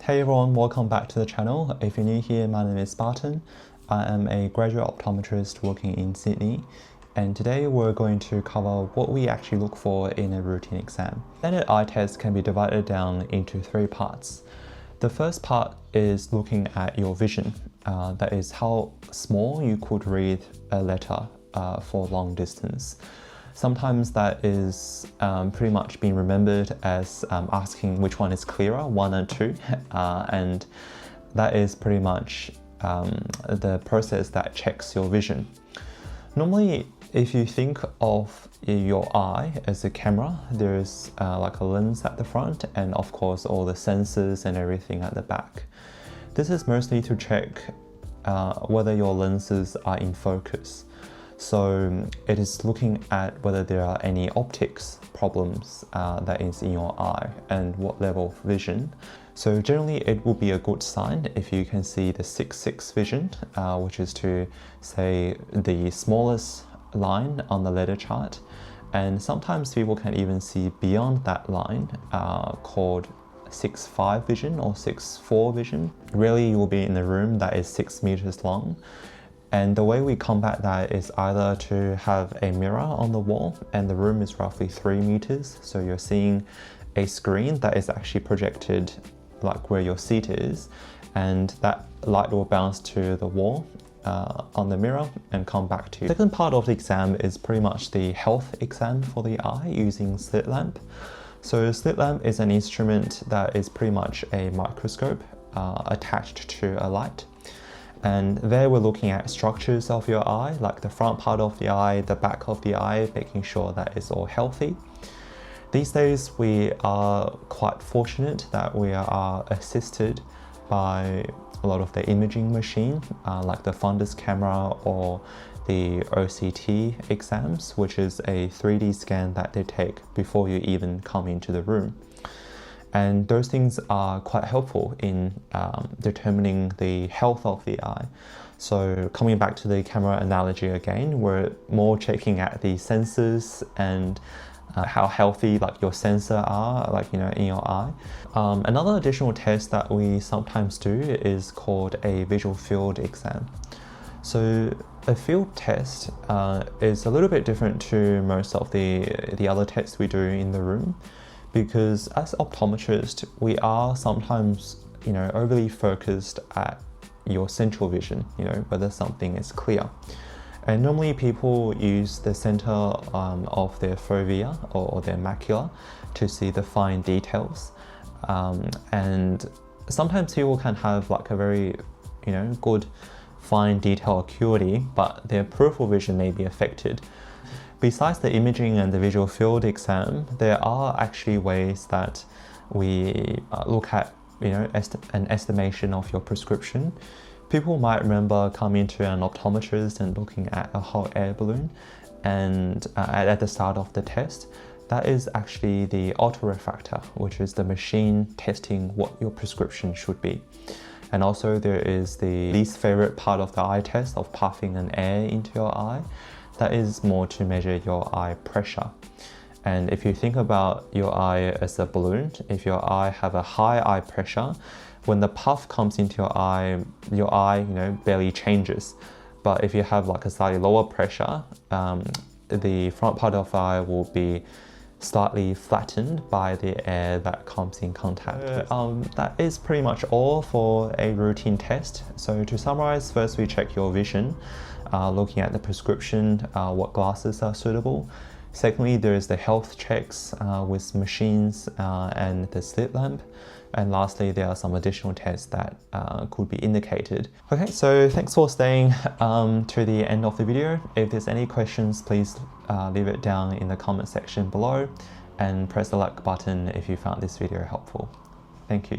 Hey everyone, welcome back to the channel. If you're new here, my name is Spartan. I am a graduate optometrist working in Sydney, and today we're going to cover what we actually look for in a routine exam. Standard eye test can be divided down into three parts. The first part is looking at your vision, that is how small you could read a letter for long distance. Sometimes that is pretty much being remembered as asking which one is clearer, 1 and 2, and that is pretty much the process that checks your vision. Normally, if you think of your eye as a camera, there's like a lens at the front and of course all the sensors and everything at the back. This is mostly to check whether your lenses are in focus. So it is looking at whether there are any optics problems that is in your eye and what level of vision. So generally it will be a good sign if you can see the 6/6 vision, which is to say the smallest line on the letter chart. And sometimes people can even see beyond that line called 6/5 vision or 6/4 vision. Really you will be in a room that is 6 meters long. And the way we combat that is either to have a mirror on the wall, and the room is roughly 3 meters. So you're seeing a screen that is actually projected like where your seat is, and that light will bounce to the wall on the mirror and come back to you. The second part of the exam is pretty much the health exam for the eye using slit lamp. So slit lamp is an instrument that is pretty much a microscope attached to a light. And there we're looking at structures of your eye, like the front part of the eye, the back of the eye, making sure that it's all healthy. These days we are quite fortunate that we are assisted by a lot of the imaging machine, like the fundus camera or the OCT exams, which is a 3D scan that they take before you even come into the room. And those things are quite helpful in determining the health of the eye. So coming back to the camera analogy again, we're more checking at the sensors and how healthy like your sensor are, like in your eye. Another additional test that we sometimes do is called a visual field exam. So a field test is a little bit different to most of the other tests we do in the room, because as optometrists, we are sometimes, overly focused at your central vision, whether something is clear. And normally people use the center of their fovea or their macula to see the fine details. And sometimes people can have like a very, good fine detail acuity, but their peripheral vision may be affected. Besides the imaging and the visual field exam, there are actually ways that we look at, an estimation of your prescription. People might remember coming to an optometrist and looking at a hot air balloon, and at the start of the test, that is actually the autorefractor, which is the machine testing what your prescription should be. And also there is the least favorite part of the eye test of puffing an air into your eye. That is more to measure your eye pressure. And if you think about your eye as a balloon, if your eye have a high eye pressure, when the puff comes into your eye, barely changes. But if you have like a slightly lower pressure, the front part of the eye will be slightly flattened by the air that comes in contact. That is pretty much all for a routine test. So to summarize, first we check your vision, looking at the prescription, what glasses are suitable. Secondly, there is the health checks with machines and the slit lamp. And lastly, there are some additional tests that could be indicated. Okay, so thanks for staying to the end of the video. If there's any questions, please leave it down in the comment section below, and press the like button if you found this video helpful. Thank you.